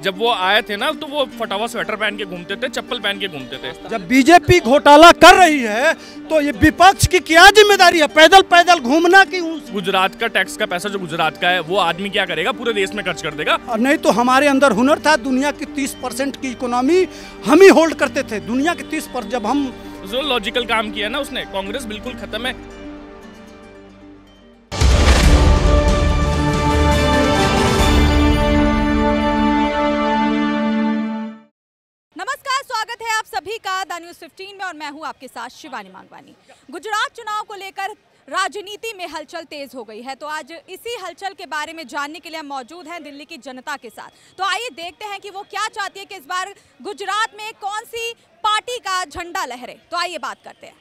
जब वो आए थे ना तो वो फटावा स्वेटर पहन के घूमते थे, चप्पल पहन के घूमते थे। जब बीजेपी घोटाला कर रही है तो ये विपक्ष की क्या जिम्मेदारी है? पैदल पैदल घूमना की? गुजरात का टैक्स का पैसा जो गुजरात का है वो आदमी क्या करेगा, पूरे देश में खर्च कर देगा। और नहीं तो हमारे अंदर हुनर था, दुनिया की 30% की इकोनॉमी हम ही होल्ड करते थे। दुनिया की 30% जब हम जो लॉजिकल काम किया ना उसने, कांग्रेस बिल्कुल खत्म है। नमस्कार, स्वागत है आप सभी का द न्यूज़ 15 में और मैं हूं आपके साथ शिवानी मांगवानी। गुजरात चुनाव को लेकर राजनीति में हलचल तेज हो गई है, तो आज इसी हलचल के बारे में जानने के लिए हम मौजूद हैं दिल्ली की जनता के साथ। तो आइए देखते हैं कि वो क्या चाहती है कि इस बार गुजरात में कौन सी पार्टी का झंडा लहरे। तो आइए बात करते हैं,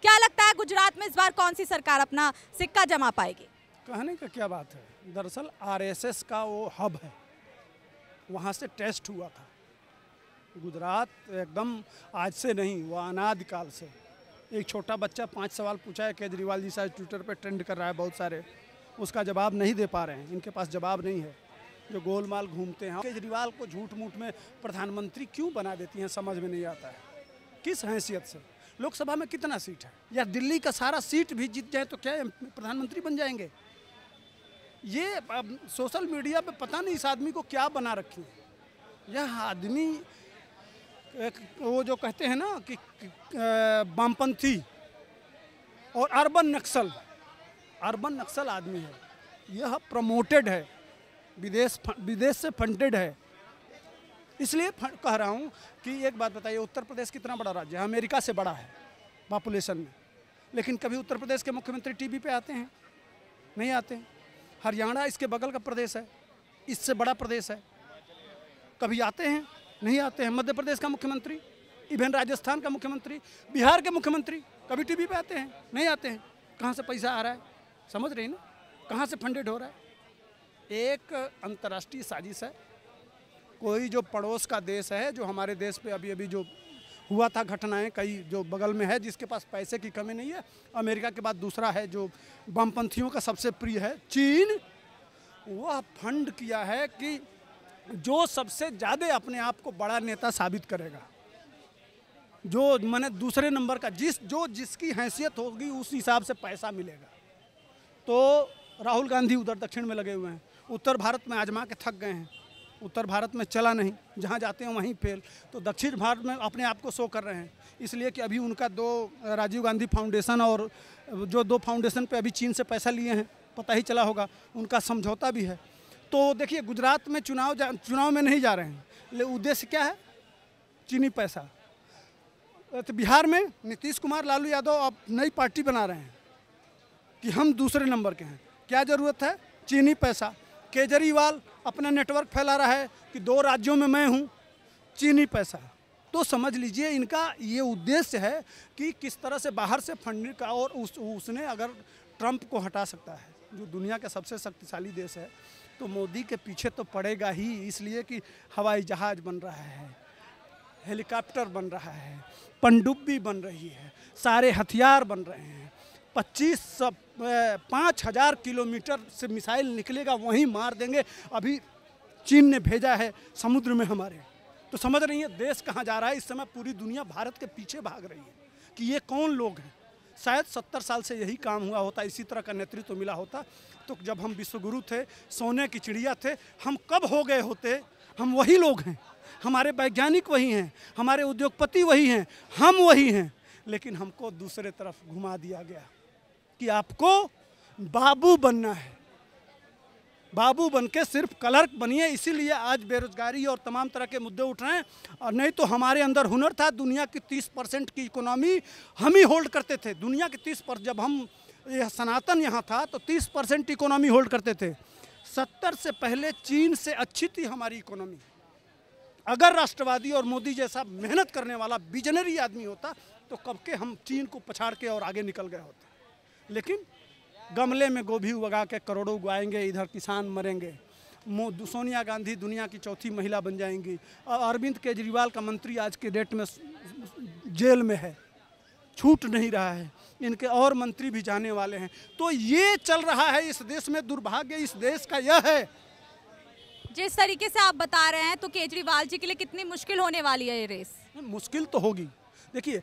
क्या लगता है गुजरात में इस बार कौन सी सरकार अपना सिक्का जमा पाएगी? कहने का क्या बात है, दरअसल आरएसएस का वो हब है, वहाँ से टेस्ट हुआ था। गुजरात एकदम आज से नहीं, वो अनादिकाल से। एक छोटा बच्चा 5 सवाल पूछा है केजरीवाल जी से, ट्विटर पे ट्रेंड कर रहा है बहुत सारे, उसका जवाब नहीं दे पा रहे हैं। इनके पास जवाब नहीं है, जो गोलमाल घूमते हैं। केजरीवाल को झूठ मूठ में प्रधानमंत्री क्यों बना देती हैं, समझ में नहीं आता है। किस हैसियत से? लोकसभा में कितना सीट है? या दिल्ली का सारा सीट भी जीत जाए तो क्या प्रधानमंत्री बन जाएंगे? ये सोशल मीडिया पे पता नहीं इस आदमी को क्या बना रखी है। यह आदमी वो जो कहते हैं ना कि वामपंथी और अर्बन नक्सल आदमी है। यह प्रमोटेड है, विदेश से फंडेड है। इसलिए कह रहा हूँ कि एक बात बताइए, उत्तर प्रदेश कितना बड़ा राज्य है? अमेरिका से बड़ा है पॉपुलेशन में, लेकिन कभी उत्तर प्रदेश के मुख्यमंत्री टीवी पे आते हैं? नहीं आते हैं। हरियाणा इसके बगल का प्रदेश है, इससे बड़ा प्रदेश है, कभी आते हैं? नहीं आते हैं। मध्य प्रदेश का मुख्यमंत्री, इवन राजस्थान का मुख्यमंत्री, बिहार के मुख्यमंत्री कभी टीवी पे आते हैं? नहीं आते हैं। कहाँ से पैसा आ रहा है, समझ रही ना? कहाँ से फंडेड हो रहा है? एक अंतर्राष्ट्रीय साजिश है। कोई जो पड़ोस का देश है, जो हमारे देश पे अभी अभी जो हुआ था घटनाएं, कई जो बगल में है, जिसके पास पैसे की कमी नहीं है, अमेरिका के बाद दूसरा है जो वामपंथियों का सबसे प्रिय है, चीन। वह फंड किया है कि जो सबसे ज़्यादा अपने आप को बड़ा नेता साबित करेगा, जो मैंने दूसरे नंबर का, जिसकी हैसियत होगी उस हिसाब से पैसा मिलेगा। तो राहुल गांधी उधर दक्षिण में लगे हुए हैं, उत्तर भारत में आजमा के थक गए हैं। उत्तर भारत में चला नहीं, जहाँ जाते हैं वहीं फेल। तो दक्षिण भारत में अपने आप को शो कर रहे हैं, इसलिए कि अभी उनका 2 राजीव गांधी फाउंडेशन और जो 2 फाउंडेशन पे अभी चीन से पैसा लिए हैं, पता ही चला होगा, उनका समझौता भी है। तो देखिए, गुजरात में चुनाव में नहीं जा रहे हैं, लेकिन उद्देश्य क्या है? चीनी पैसा। तो बिहार में नीतीश कुमार, लालू यादव अब नई पार्टी बना रहे हैं कि हम दूसरे नंबर के हैं। क्या ज़रूरत है? चीनी पैसा। केजरीवाल अपना नेटवर्क फैला रहा है कि 2 राज्यों में मैं हूँ, चीनी पैसा। तो समझ लीजिए इनका ये उद्देश्य है कि किस तरह से बाहर से फंडिंग का, और उसने अगर ट्रंप को हटा सकता है, जो दुनिया का सबसे शक्तिशाली देश है, तो मोदी के पीछे तो पड़ेगा ही। इसलिए कि हवाई जहाज बन रहा है, हेलीकॉप्टर बन रहा है, पनडुब्बी बन रही है, सारे हथियार बन रहे हैं। 5,000 किलोमीटर से मिसाइल निकलेगा, वहीं मार देंगे। अभी चीन ने भेजा है समुद्र में हमारे। तो समझ रही है देश कहाँ जा रहा है? इस समय पूरी दुनिया भारत के पीछे भाग रही है कि ये कौन लोग हैं। शायद 70 साल से यही काम हुआ होता, इसी तरह का नेतृत्व मिला होता। तो जब हम विश्वगुरु थे, सोने की चिड़िया थे, हम कब हो गए होते? हम वही लोग हैं, हमारे वैज्ञानिक वही हैं, हमारे उद्योगपति वही हैं, हम वही हैं। लेकिन हमको दूसरे तरफ घुमा दिया गया कि आपको बाबू बनना है, बाबू बन के सिर्फ क्लर्क बनिए। इसीलिए आज बेरोजगारी और तमाम तरह के मुद्दे उठ रहे हैं। और नहीं तो हमारे अंदर हुनर था, दुनिया की 30% की इकोनॉमी हम ही होल्ड करते थे। दुनिया की 30%, जब हम यह सनातन यहाँ था तो 30% इकोनॉमी होल्ड करते थे। 70 से पहले चीन से अच्छी थी हमारी इकोनॉमी। अगर राष्ट्रवादी और मोदी जैसा मेहनत करने वाला विजनरी आदमी होता तो कब के हम चीन को पछाड़ के और आगे निकल गए होते। लेकिन गमले में गोभी उगा के करोड़ों उगाएंगे, इधर किसान मरेंगे। सोनिया गांधी दुनिया की 4थी महिला बन जाएंगी। और अरविंद केजरीवाल का मंत्री आज के डेट में जेल में है, छूट नहीं रहा है। इनके और मंत्री भी जाने वाले हैं। तो ये चल रहा है इस देश में। दुर्भाग्य इस देश का यह है जिस तरीके से आप बता रहे हैं तो केजरीवाल जी के लिए कितनी मुश्किल होने वाली है ये रेस? मुश्किल तो होगी। देखिए,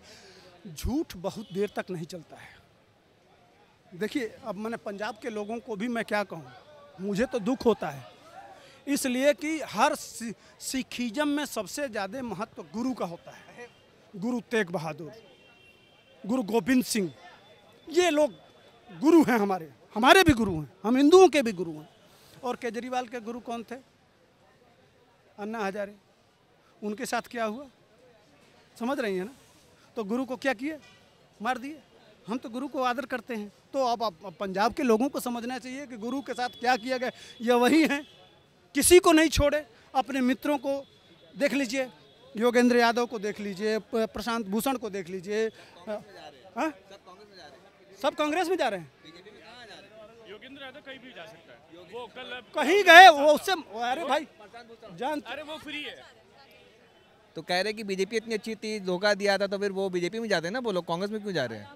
झूठ बहुत देर तक नहीं चलता है। देखिए, अब मैंने पंजाब के लोगों को भी मैं क्या कहूँ, मुझे तो दुख होता है, इसलिए कि हर सिखिज्म में सबसे ज़्यादा महत्व गुरु का होता है। गुरु तेग बहादुर, गुरु गोविंद सिंह, ये लोग गुरु हैं, हमारे भी गुरु हैं, हम हिंदुओं के भी गुरु हैं। और केजरीवाल के गुरु कौन थे? अन्ना हजारे। उनके साथ क्या हुआ समझ रही हैं ना? तो गुरु को क्या किए? मार दिए। हम तो गुरु को आदर करते हैं। तो अब पंजाब के लोगों को समझना चाहिए कि गुरु के साथ क्या किया गया। ये वही हैं, किसी को नहीं छोड़े। अपने मित्रों को देख लीजिए, योगेंद्र यादव को देख लीजिए, प्रशांत भूषण को देख लीजिए। हाँ, सब कांग्रेस में जा रहे हैं। योगेंद्र यादव कहीं भी जा सकता है, वो कल कहीं गए वो उससे, अरे भाई जान, अरे वो फ्री है। तो कह रहे कि बीजेपी इतनी अच्छी थी, धोखा दिया था, तो फिर वो बीजेपी में जाते हैं ना, वो लोग कांग्रेस में क्यों जा रहे हैं?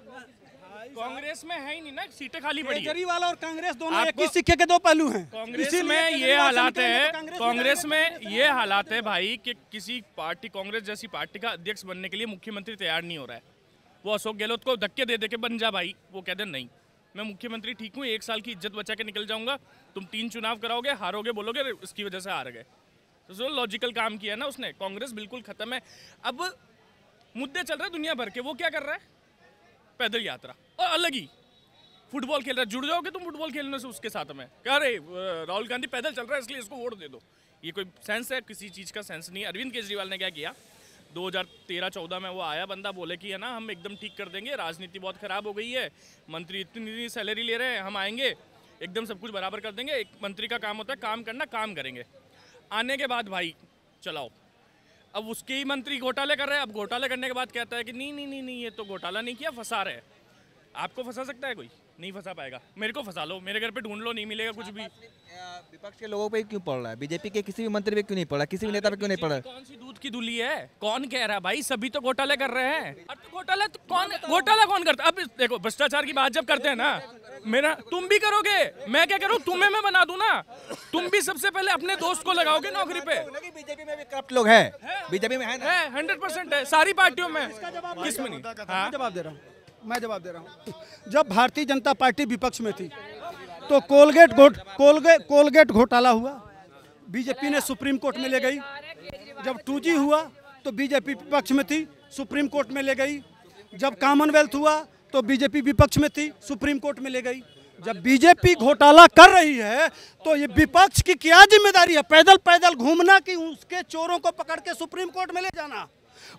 कांग्रेस में है ही नहीं ना, सीटें खाली पड़ी है। केजरीवाल और कांग्रेस दोनों एक ही सिक्के के दो पहलू हैं। कांग्रेस में ये हालात है, कांग्रेस में ये हालात है भाई कि किसी पार्टी, कांग्रेस जैसी पार्टी का अध्यक्ष बनने के लिए मुख्यमंत्री तैयार नहीं हो रहा है। वो अशोक गहलोत को धक्के दे दे के बन जा भाई, वो कहते नहीं मैं मुख्यमंत्री ठीक हूँ, 1 साल की इज्जत बचा के निकल जाऊंगा। तुम 3 चुनाव कराओगे, हारोगे, बोलोगे इसकी वजह से हार गए। तो जो लॉजिकल काम किया ना उसने, कांग्रेस बिल्कुल खत्म है। अब मुद्दे चल रहे हैं दुनिया भर के, वो क्या कर रहा है? पैदल यात्रा, और अलग ही फुटबॉल खेल रहा है। जुड़ जाओगे तुम फुटबॉल खेलने से उसके साथ में, कह रहे राहुल गांधी पैदल चल रहा है इसलिए इसको वोट दे दो। ये कोई सेंस है? किसी चीज़ का सेंस नहीं। अरविंद केजरीवाल ने क्या किया, 2013-14 में वो आया बंदा, बोले कि है ना हम एकदम ठीक कर देंगे, राजनीति बहुत खराब हो गई है, मंत्री इतनी सैलरी ले रहे हैं, हम आएंगे एकदम सब कुछ बराबर कर देंगे। एक मंत्री का काम होता है काम करना, काम करेंगे। आने के बाद भाई चलाओ, अब उसके ही मंत्री घोटाले कर रहे हैं। अब घोटाले करने के बाद कहता है कि नहीं ये तो घोटाला नहीं किया, फंसा रहे हैं। आपको फंसा सकता है कोई? नहीं फंसा पाएगा। मेरे को फंसा लो, मेरे घर पे ढूंढ लो, नहीं मिलेगा कुछ भी। विपक्ष के लोगों पे क्यों पड़ रहा है? बीजेपी के किसी भी मंत्री पे क्यों नहीं पड़ रहा? किसी भी नेता पे क्यों नहीं पड़ रहा? कौन सी दूध की धुली है? कौन कह रहा है भाई? सभी तो घोटाले कर रहे हैं। अब तो घोटाला तो घोटाला कौन करता? अब देखो, भ्रष्टाचार की बात जब करते हैं ना, मेरा तुम भी करोगे, मैं क्या करूँ? तुम्हें मैं बना दूं ना। तुम भी सबसे पहले अपने दोस्त को लगाओगे नौकरी पे। बीजेपी में भी करप्ट लोग हैं, बीजेपी में है ना? 100% है, सारी पार्टियों में। किसमें नहीं? मैं जवाब दे रहा हूँ। जब भारतीय जनता पार्टी विपक्ष में थी तो कोलगेट घोटाला हुआ, बीजेपी ने सुप्रीम कोर्ट में ले गई। जब 2G हुआ तो बीजेपी विपक्ष में थी, सुप्रीम कोर्ट में ले गई। जब कॉमनवेल्थ हुआ तो बीजेपी विपक्ष में थी, सुप्रीम कोर्ट में ले गई। जब बीजेपी घोटाला कर रही है तो ये विपक्ष की क्या जिम्मेदारी है? पैदल पैदल घूमना कि उसके चोरों को पकड़ के सुप्रीम कोर्ट में ले जाना?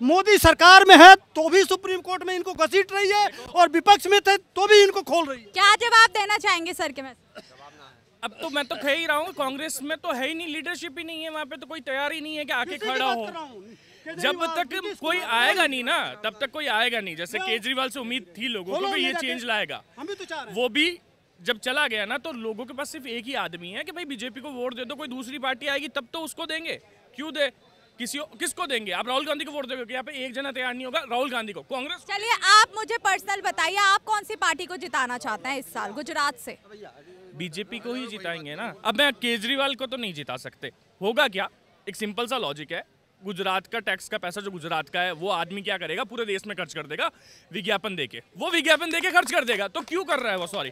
मोदी सरकार में है तो भी सुप्रीम कोर्ट में इनको घसीट रही है, और विपक्ष में थे तो भी इनको खोल रही है। क्या जवाब देना चाहेंगे सर के? मैं अब तो मैं तो कह ही रहा हूँ, कांग्रेस में तो है ही नहीं, लीडरशिप ही नहीं है वहाँ पे, तो कोई तैयार ही नहीं है कि आके खड़ा हो। जब तक कोई आएगा नहीं ना, तब तक कोई आएगा नहीं। जैसे केजरीवाल से उम्मीद थी लोगों को कि ये चेंज लाएगा, वो भी जब चला गया ना, तो लोगों के पास सिर्फ एक ही आदमी है कि भाई बीजेपी को वोट दे दो, कोई दूसरी पार्टी आएगी तब तो उसको देंगे। क्यों दे? किसको देंगे? आप राहुल गांधी को वोट दोगे? यहाँ पे एक जना तैयार नहीं होगा राहुल गांधी को। कांग्रेस, चलिए आप मुझे पर्सनल बताइए, आप कौन सी पार्टी को जिताना चाहते हैं इस साल गुजरात से? बीजेपी को ही जिताएंगे ना। अब मैं केजरीवाल को तो नहीं जिता सकते। होगा क्या? एक सिंपल सा लॉजिक है, गुजरात का टैक्स का पैसा जो गुजरात का है वो आदमी क्या करेगा? पूरे देश में खर्च कर देगा, विज्ञापन देके। वो विज्ञापन देके खर्च कर देगा, तो क्यों कर रहा है वो? सॉरी,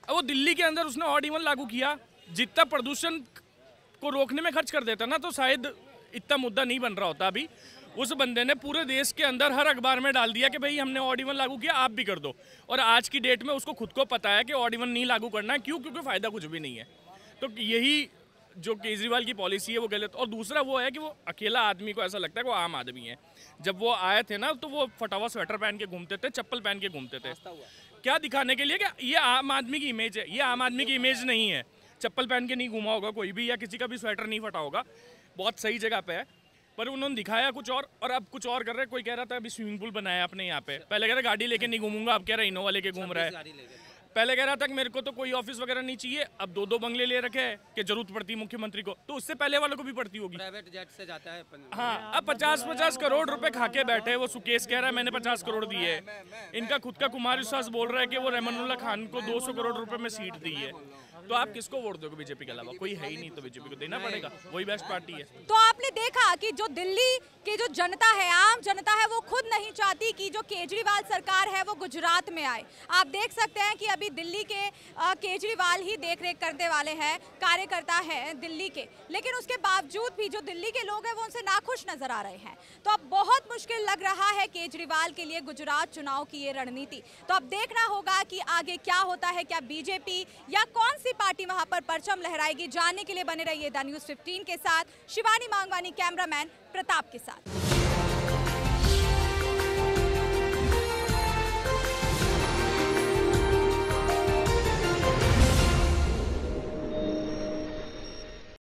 अब वो दिल्ली के अंदर उसने ऑड इवन लागू किया, जितना प्रदूषण को रोकने में खर्च कर देता ना, तो शायद इतना मुद्दा नहीं बन रहा होता। अभी उस बंदे ने पूरे देश के अंदर हर अखबार में डाल दिया कि भाई हमने ऑड इवन लागू किया, आप भी कर दो। और आज की डेट में उसको खुद को पता है कि ऑड इवन नहीं लागू करना है। क्यों? क्योंकि फायदा कुछ भी नहीं है। तो यही जो केजरीवाल की पॉलिसी है वो गलत। और दूसरा वो है कि वो अकेला आदमी को ऐसा लगता है कि वो आम आदमी है। जब वो आए थे ना, तो वो फटा हुआ स्वेटर पहन के घूमते थे, चप्पल पहन के घूमते थे। क्या दिखाने के लिए कि ये आम आदमी की इमेज है। ये आम आदमी की इमेज नहीं है। चप्पल पहन के नहीं घूमा होगा कोई भी, या किसी का भी स्वेटर नहीं फटा होगा, बहुत सही जगह पे है। पर उन्होंने दिखाया कुछ और अब कुछ और कर रहे हैं। कोई कह रहा था अभी स्विमिंग पूल बनाया अपने यहाँ पे, पहले कह रहा गाड़ी लेके नहीं घूमूंगा, अब कह रहा इनोवा लेके घूम रहा है। पहले कह रहा था कि मेरे को तो कोई ऑफिस वगैरह नहीं चाहिए, अब 2-2 बंगले ले रखे हैं कि जरूरत पड़ती है मुख्यमंत्री को, तो उससे पहले वालों को भी पड़ती होगी। प्राइवेट जेट से जाता है। हाँ, अब 50-50 करोड़ रुपए खा के बैठे। वो सुकेश कह रहा है मैंने 50 करोड़ दिए है। इनका खुद का कुमार विश्वास बोल रहा है कि वो रहमानुल्लाह खान को 200 करोड़ रुपए में सीट दी है। तो आप किसको वोट दोगे बीजेपी के अलावा? कोई है ही नहीं, तो बीजेपी को देना पड़ेगा, वही बेस्ट पार्टी है। तो आपने देखा कि जो दिल्ली की जो जनता है, आम जनता है, वो खुद नहीं चाहती कि जो केजरीवाल सरकार है वो गुजरात में आए। आप देख सकते हैं कि अभी दिल्ली के केजरीवाल ही देखरेख करने वाले हैं, कार्यकर्ता हैं दिल्ली के, लेकिन उसके बावजूद भी जो दिल्ली के लोग हैं वो उनसे नाखुश नजर आ रहे हैं। तो अब बहुत मुश्किल लग रहा है केजरीवाल के लिए गुजरात चुनाव की ये रणनीति। तो अब देखना होगा कि आगे क्या होता है, क्या बीजेपी या कौन सी पार्टी वहां पर परचम लहराएगी। जानने के लिए बने रहिए द न्यूज़ 15 के साथ। शिवानी मांगवानी, कैमरामैन प्रताप के साथ।